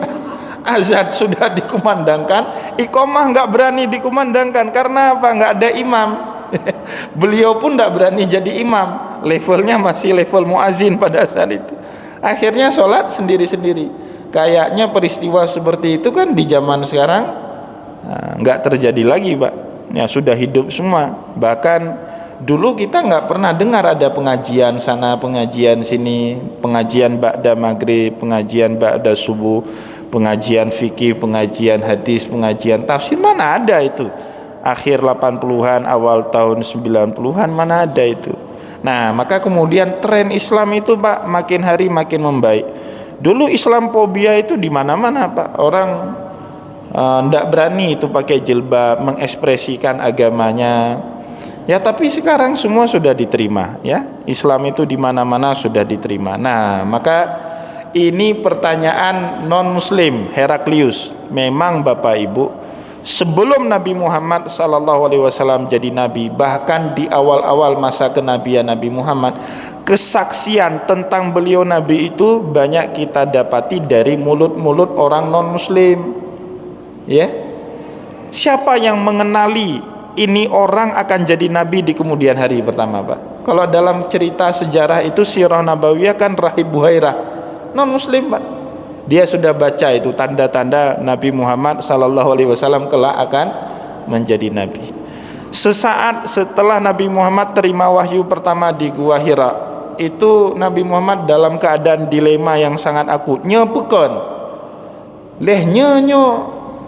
A: Azan sudah dikumandangkan, iqamah nggak berani dikumandangkan, karena apa? Nggak ada imam. Beliau pun nggak berani jadi imam, levelnya masih level muazin pada saat itu. Akhirnya sholat sendiri-sendiri. Kayaknya peristiwa seperti itu kan di zaman sekarang nggak terjadi lagi Pak. Ya sudah hidup semua. Bahkan dulu kita nggak pernah dengar ada pengajian sana, pengajian sini, pengajian ba'da maghrib, pengajian ba'da subuh, pengajian fikih, pengajian hadis, pengajian tafsir, mana ada itu. Akhir 80-an, awal tahun 90-an, mana ada itu. Nah, maka kemudian tren Islam itu Pak makin hari makin membaik. Dulu Islamophobia itu di mana-mana Pak. Orang ndak berani itu pakai jilbab, mengekspresikan agamanya. Ya, tapi sekarang semua sudah diterima, ya. Islam itu di mana-mana sudah diterima. Nah, maka ini pertanyaan non muslim Heraklius. Memang Bapak Ibu, sebelum Nabi Muhammad SAW jadi nabi, bahkan di awal-awal masa kenabian Nabi Muhammad, kesaksian tentang beliau nabi itu banyak kita dapati dari mulut-mulut orang non muslim. Ya. Siapa yang mengenali ini orang akan jadi nabi di kemudian hari pertama Pak? Kalau dalam cerita sejarah itu Sirah Nabawiyah kan Rahib Buhairah, non muslim Pak. Dia sudah baca itu tanda-tanda Nabi Muhammad SAW kelak akan menjadi nabi. Sesaat setelah Nabi Muhammad terima wahyu pertama di Gua Hira, itu Nabi Muhammad dalam keadaan dilema yang sangat akut. Nyepekan nyo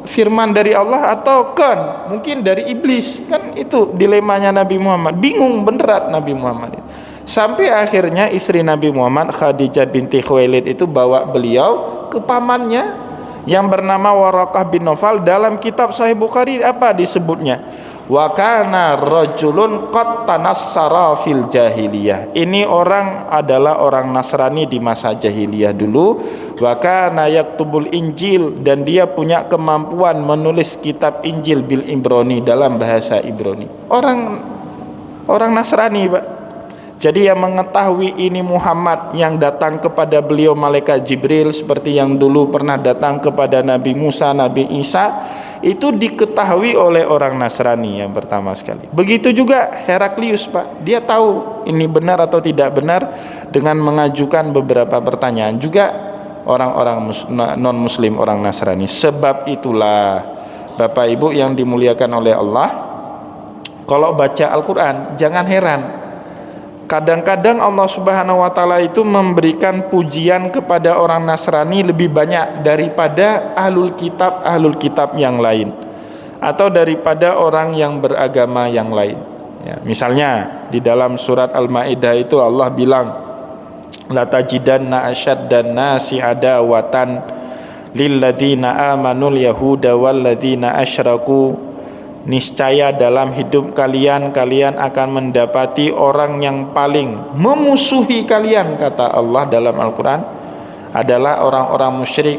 A: firman dari Allah atau kan mungkin dari iblis, kan itu dilemanya Nabi Muhammad, bingung beneran Nabi Muhammad. Sampai akhirnya istri Nabi Muhammad, Khadijah binti Khuwailid, itu bawa beliau ke pamannya yang bernama Waraqah bin Nawfal. Dalam kitab Sahih Bukhari apa disebutnya? Wa kana rajulun qad tanassara fil jahiliyah. Ini orang adalah orang Nasrani di masa jahiliyah dulu. Wa kana yaktubul Injil, dan dia punya kemampuan menulis kitab Injil bil Ibrani, dalam bahasa Ibrani. Orang Nasrani, Pak. Jadi yang mengetahui ini Muhammad yang datang kepada beliau malaikat Jibril seperti yang dulu pernah datang kepada Nabi Musa, Nabi Isa, itu diketahui oleh orang Nasrani yang pertama sekali. Begitu juga Heraklius, Pak. Dia tahu ini benar atau tidak benar dengan mengajukan beberapa pertanyaan. Juga orang-orang non muslim, orang Nasrani. Sebab itulah Bapak Ibu yang dimuliakan oleh Allah, kalau baca Al-Quran jangan heran. Kadang-kadang Allah Subhanahu wa taala itu memberikan pujian kepada orang Nasrani lebih banyak daripada ahlul kitab yang lain, atau daripada orang yang beragama yang lain. Ya, misalnya di dalam surat Al-Maidah itu Allah bilang, la tajidanna asyaddan nasi adawatan lilladzina amanul yahuda walladzina asyraku. Niscaya dalam hidup kalian akan mendapati orang yang paling memusuhi kalian, kata Allah dalam Al-Quran, adalah orang-orang musyrik.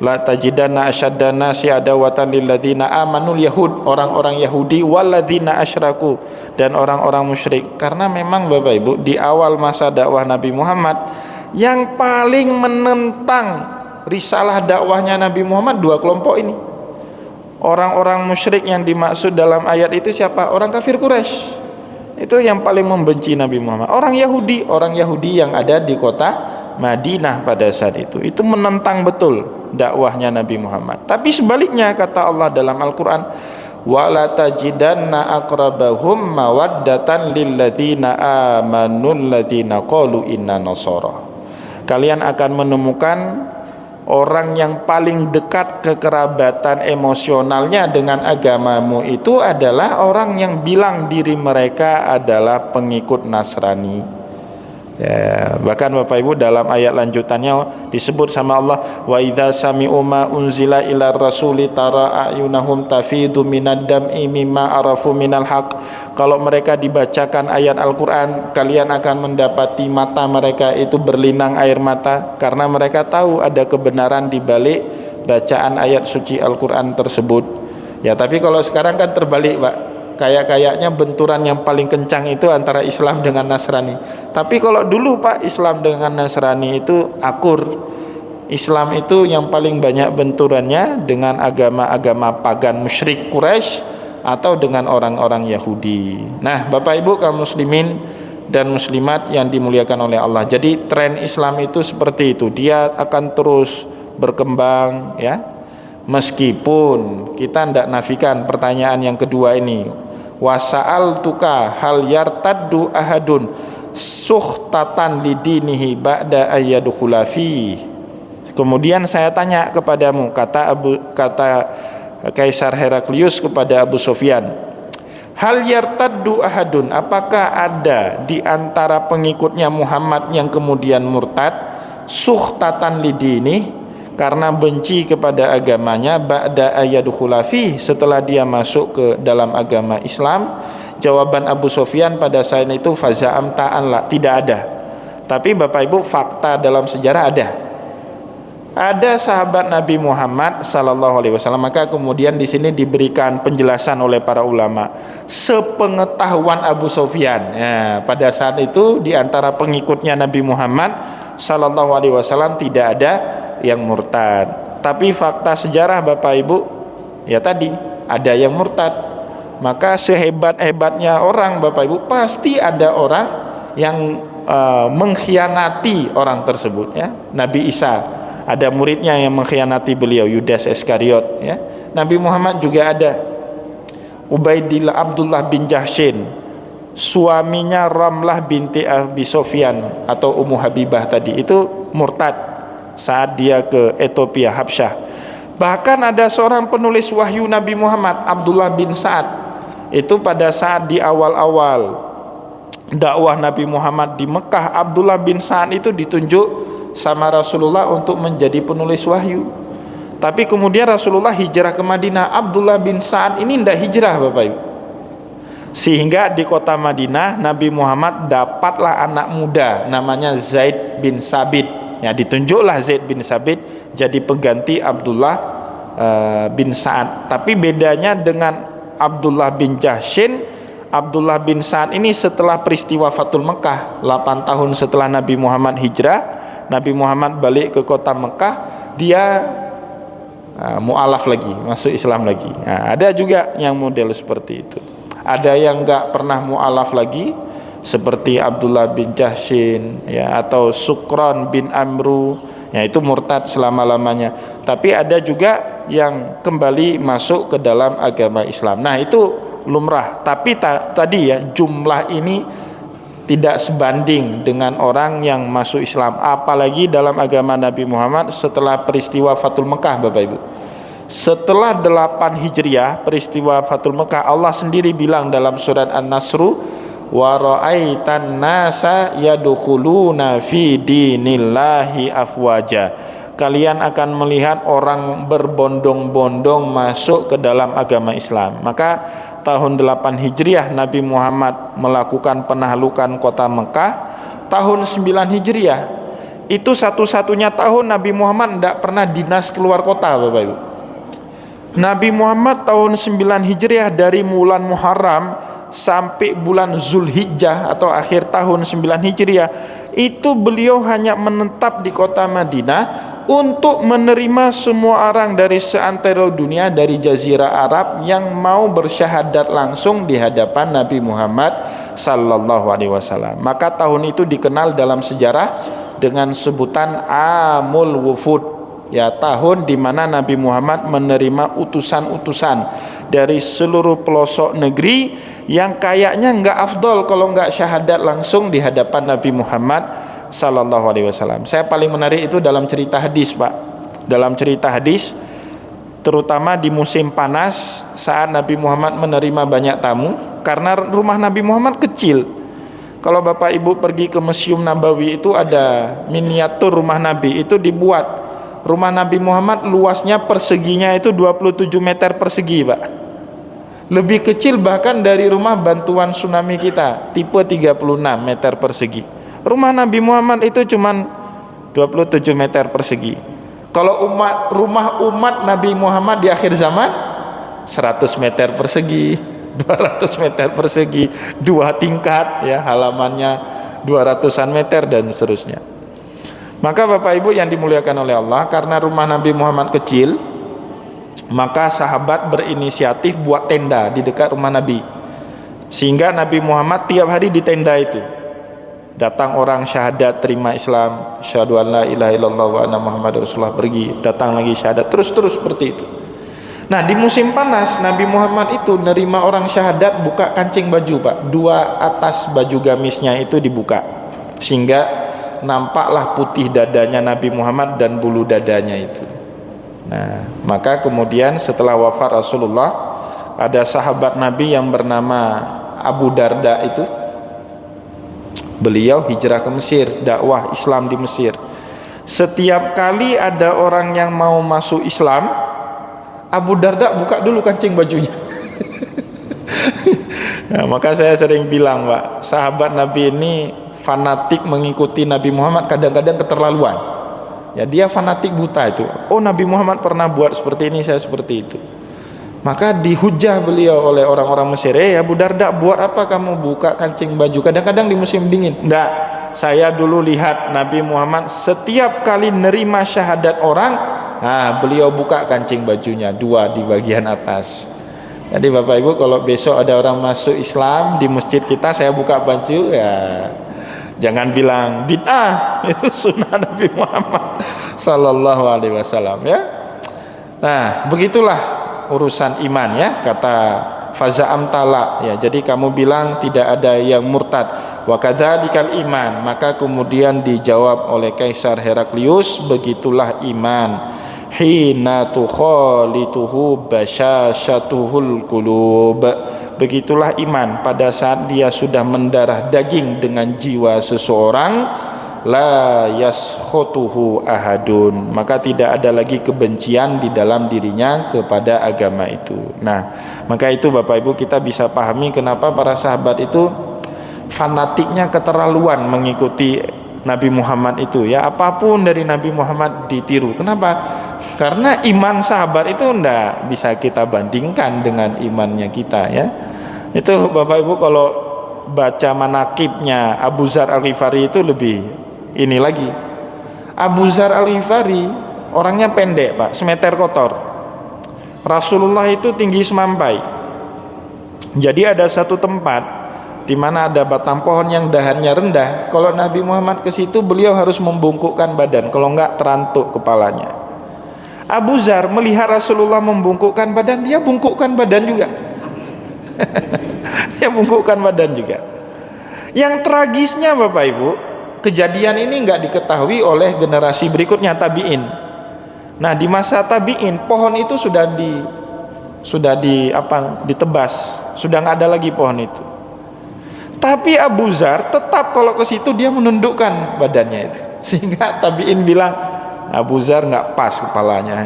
A: La tajidanna asyaddan nasi adawatan lilladzina amanul yahud, orang-orang Yahudi, walladzina asyraku, dan orang-orang musyrik. Karena memang Bapak Ibu, di awal masa dakwah Nabi Muhammad, yang paling menentang risalah dakwahnya Nabi Muhammad dua kelompok ini. Orang-orang musyrik yang dimaksud dalam ayat itu siapa? Orang kafir Quraisy. Itu yang paling membenci Nabi Muhammad. Orang Yahudi yang ada di kota Madinah pada saat itu menentang betul dakwahnya Nabi Muhammad. Tapi sebaliknya kata Allah dalam Al-Qur'an, wala tajidanna aqrabahum mawaddatan lilladzina amanu alladzina qalu inna nasara. Kalian akan menemukan orang yang paling dekat kekerabatan emosionalnya dengan agamamu itu adalah orang yang bilang diri mereka adalah pengikut Nasrani. Ya, bahkan Bapak Ibu dalam ayat lanjutannya disebut sama Allah, wa idza sami'u ma unzila ila rasuli tara ayunahum tafidu minad dam'i mimma arafu minal haq. Kalau mereka dibacakan ayat Al-Qur'an, kalian akan mendapati mata mereka itu berlinang air mata karena mereka tahu ada kebenaran di balik bacaan ayat suci Al-Qur'an tersebut. Ya, tapi kalau sekarang kan terbalik, Pak. Kayaknya benturan yang paling kencang itu antara Islam dengan Nasrani. Tapi kalau dulu, Pak, Islam dengan Nasrani itu akur. Islam itu yang paling banyak benturannya dengan agama-agama pagan musyrik Quraisy atau dengan orang-orang Yahudi. Nah, Bapak Ibu kaum muslimin dan muslimat yang dimuliakan oleh Allah. Jadi tren Islam itu seperti itu. Dia akan terus berkembang, ya. Meskipun kita tidak nafikan pertanyaan yang kedua ini, wasa'al tuka hal yartaddu ahadun suhtatan lidinihi ba'da ayyadkhula fi. Kemudian saya tanya kepadamu, kata Kaisar Heraklius kepada Abu Sufyan, hal yartaddu ahadun, apakah ada di antara pengikutnya Muhammad yang kemudian murtad suhtatan lidinihi, karena benci kepada agamanya, ba'da ayyadkhula fi, setelah dia masuk ke dalam agama Islam? Jawaban Abu Sufyan pada saat itu, faza'am ta'an la, tidak ada. Tapi Bapak Ibu, fakta dalam sejarah ada sahabat Nabi Muhammad sallallahu alaihi wasallam. Maka kemudian di sini diberikan penjelasan oleh para ulama, sepengetahuan Abu Sufyan, ya, pada saat itu di antara pengikutnya Nabi Muhammad sallallahu alaihi wasallam tidak ada yang murtad. Tapi fakta sejarah Bapak Ibu, ya tadi ada yang murtad. Maka sehebat-hebatnya orang Bapak Ibu, pasti ada orang yang mengkhianati orang tersebut, ya. Nabi Isa ada muridnya yang mengkhianati beliau, Yudas Iskariot, ya. Nabi Muhammad juga ada Ubaidillah Abdullah bin Jahshin, suaminya Ramlah binti Abi Sofyan atau Ummu Habibah tadi, itu murtad saat dia ke Ethiopia, Habsyah. Bahkan ada seorang penulis wahyu Nabi Muhammad, Abdullah bin Sa'ad, itu pada saat di awal-awal dakwah Nabi Muhammad di Mekah, Abdullah bin Sa'ad itu ditunjuk sama Rasulullah untuk menjadi penulis wahyu. Tapi kemudian Rasulullah hijrah ke Madinah, Abdullah bin Sa'ad ini tidak hijrah Bapak Ibu. Sehingga di kota Madinah Nabi Muhammad dapatlah anak muda namanya Zaid bin Sabit. Ya, ditunjuklah Zaid bin Sabit jadi pengganti Abdullah bin Sa'ad. Tapi bedanya dengan Abdullah bin Jahshin, Abdullah bin Sa'ad ini setelah peristiwa Fathul Mekah, 8 tahun setelah Nabi Muhammad hijrah, Nabi Muhammad balik ke kota Mekah, dia mu'alaf lagi, masuk Islam lagi. Nah, ada juga yang model seperti itu. Ada yang enggak pernah mu'alaf lagi, seperti Abdullah bin Jahshin, ya, atau Sukron bin Amru, ya, itu murtad selama-lamanya. Tapi ada juga yang kembali masuk ke dalam agama Islam. Nah, itu lumrah. Tapi tadi ya, jumlah ini tidak sebanding dengan orang yang masuk Islam, apalagi dalam agama Nabi Muhammad setelah peristiwa Fathul Mekah Bapak Ibu. Setelah 8 Hijriah peristiwa Fathul Mekah, Allah sendiri bilang dalam surat An-Nasr, wa ra'aitan nasa yadkhuluna fi dinillahi afwaja. Kalian akan melihat orang berbondong-bondong masuk ke dalam agama Islam. Maka tahun 8 Hijriah Nabi Muhammad melakukan penahlukan kota Mekah. Tahun 9 Hijriah itu satu-satunya tahun Nabi Muhammad tidak pernah dinas keluar kota Bapak Ibu. Nabi Muhammad tahun 9 Hijriah dari bulan Muharram sampai bulan Zulhijjah atau akhir tahun 9 Hijriah itu beliau hanya menetap di kota Madinah untuk menerima semua orang dari seantero dunia, dari Jazirah Arab yang mau bersyahadat langsung di hadapan Nabi Muhammad sallallahu alaihi wasallam. Maka tahun itu dikenal dalam sejarah dengan sebutan Amul Wufud, ya, tahun di mana Nabi Muhammad menerima utusan-utusan dari seluruh pelosok negeri yang kayaknya enggak afdol kalau enggak syahadat langsung di hadapan Nabi Muhammad sallallahu alaihi wasallam. Saya paling menarik itu dalam cerita hadis, Pak. Dalam cerita hadis, terutama di musim panas saat Nabi Muhammad menerima banyak tamu, karena rumah Nabi Muhammad kecil. Kalau Bapak Ibu pergi ke Museum Nabawi itu ada miniatur rumah Nabi, itu dibuat. Rumah Nabi Muhammad luasnya perseginya itu 27 meter persegi, Pak. Lebih kecil bahkan dari rumah bantuan tsunami kita, tipe 36 meter persegi. Rumah Nabi Muhammad itu cuma 27 meter persegi. Kalau rumah umat Nabi Muhammad di akhir zaman 100 meter persegi, 200 meter persegi, 2 tingkat, ya, halamannya 200-an meter dan seterusnya. Maka Bapak Ibu yang dimuliakan oleh Allah, karena rumah Nabi Muhammad kecil, maka sahabat berinisiatif buat tenda di dekat rumah Nabi, sehingga Nabi Muhammad tiap hari di tenda itu. Datang orang syahadat terima Islam, syahadu an la ilaha illallah wa anna Muhammadar Rasulullah, pergi, datang lagi syahadat, terus seperti itu. Nah, di musim panas Nabi Muhammad itu nerima orang syahadat buka kancing baju, Pak. 2 atas baju gamisnya itu dibuka, sehingga nampaklah putih dadanya Nabi Muhammad dan bulu dadanya itu. Nah, maka kemudian setelah wafat Rasulullah, ada sahabat Nabi yang bernama Abu Darda itu, beliau hijrah ke Mesir, dakwah Islam di Mesir. Setiap kali ada orang yang mau masuk Islam, Abu Darda buka dulu kancing bajunya. Nah, maka saya sering bilang, Pak, sahabat Nabi ini fanatik mengikuti Nabi Muhammad, kadang-kadang keterlaluan. Ya, dia fanatik buta itu. Oh, Nabi Muhammad pernah buat seperti ini, saya seperti itu. Maka dihujah beliau oleh orang-orang Mesir, Abu Darda, buat apa kamu buka kancing baju kadang-kadang di musim dingin? Enggak, saya dulu lihat Nabi Muhammad setiap kali nerima syahadat orang, beliau buka kancing bajunya 2 di bagian atas. Jadi Bapak Ibu, kalau besok ada orang masuk Islam di masjid kita, saya buka baju, ya jangan bilang bid'ah, itu sunnah Nabi Muhammad sallallahu alaihi wasallam, ya. Nah, begitulah urusan iman, ya, kata faza'am tala, ya, jadi kamu bilang tidak ada yang murtad. Wa kadzzalikal iman, maka kemudian dijawab oleh Kaisar Heraklius, begitulah iman. Hina tukhalituhu basyashatuhul qulub, begitulah iman pada saat dia sudah mendarah daging dengan jiwa seseorang. La yaskhutuhu ahadun, maka tidak ada lagi kebencian di dalam dirinya kepada agama itu. Nah, maka itu Bapak Ibu kita bisa pahami kenapa para sahabat itu fanatiknya keterlaluan mengikuti Nabi Muhammad itu, ya, apapun dari Nabi Muhammad ditiru. Kenapa? Karena iman sahabat itu enggak bisa kita bandingkan dengan imannya kita, ya. Itu Bapak Ibu kalau baca manaqibnya Abu Dzar Al-Ghifari itu lebih ini lagi. Abu Dzar Al-Ghifari orangnya pendek, Pak, semeter kotor. Rasulullah itu tinggi semampai. Jadi ada satu tempat di mana ada batang pohon yang dahannya rendah. Kalau Nabi Muhammad ke situ, beliau harus membungkukkan badan, kalau enggak terantuk kepalanya. Abu Dzar melihat Rasulullah membungkukkan badan, dia bungkukkan badan juga. Dia bungkukkan badan juga. Yang tragisnya Bapak Ibu, kejadian ini enggak diketahui oleh generasi berikutnya, tabi'in. Nah, di masa tabi'in pohon itu sudah ditebas, sudah enggak ada lagi pohon itu. Tapi Abu Dzar tetap kalau ke situ dia menundukkan badannya itu. Sehingga tabi'in bilang Abu Dzar enggak pas kepalanya.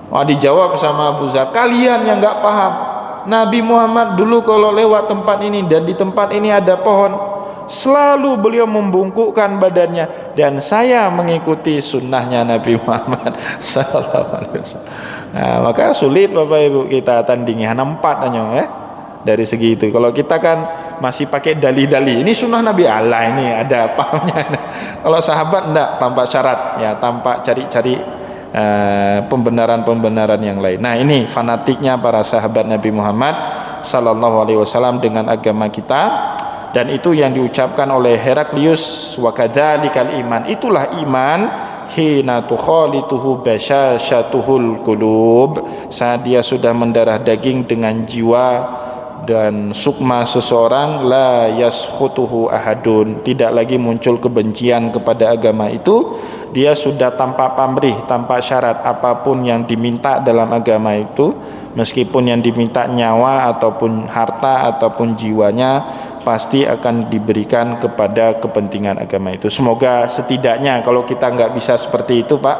A: Dijawab sama Abu Dzar, kalian yang enggak paham. Nabi Muhammad dulu kalau lewat tempat ini dan di tempat ini ada pohon, selalu beliau membungkukkan badannya, dan saya mengikuti sunnahnya Nabi Muhammad sallallahu alaihi wasallam. Nah, maka sulit Bapak Ibu kita tandingi, hanya 4 hanya, ya, dari segi itu. Kalau kita kan masih pakai dalih-dalih, ini sunnah Nabi, Allah ini ada pahamnya. Kalau sahabat enggak, tanpa syarat, ya, tanpa cari-cari pembenaran-pembenaran yang lain. Nah, ini fanatiknya para sahabat Nabi Muhammad sallallahu alaihi wasallam dengan agama kita. Dan itu yang diucapkan oleh Heraklius, wa kadzalikal iman, itulah iman. Hina tukhalituhu basyashatuhul qulub, saat dia sudah mendarah daging dengan jiwa dan sukma seseorang. La yaskhutuhu ahadun, tidak lagi muncul kebencian kepada agama itu. Dia sudah tanpa pamrih, tanpa syarat, apapun yang diminta dalam agama itu, meskipun yang diminta nyawa ataupun harta ataupun jiwanya, pasti akan diberikan kepada kepentingan agama itu. Semoga setidaknya kalau kita nggak bisa seperti itu, Pak,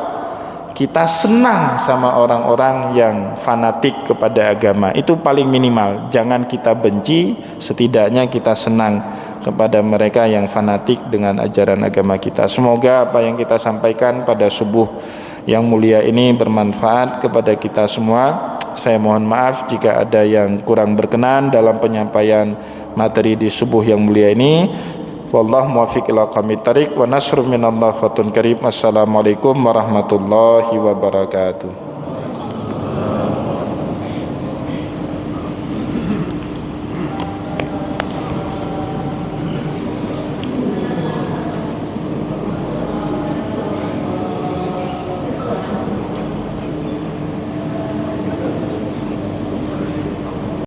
A: kita senang sama orang-orang yang fanatik kepada agama. Itu paling minimal. Jangan kita benci, setidaknya kita senang kepada mereka yang fanatik dengan ajaran agama kita. Semoga apa yang kita sampaikan pada subuh yang mulia ini bermanfaat kepada kita semua. Saya mohon maaf jika ada yang kurang berkenan dalam penyampaian materi di subuh yang mulia ini. Wallahu muwaffiq ila aqwamit thariq wa nasrun minallah fatun karim. Assalamualaikum warahmatullahi wabarakatuh.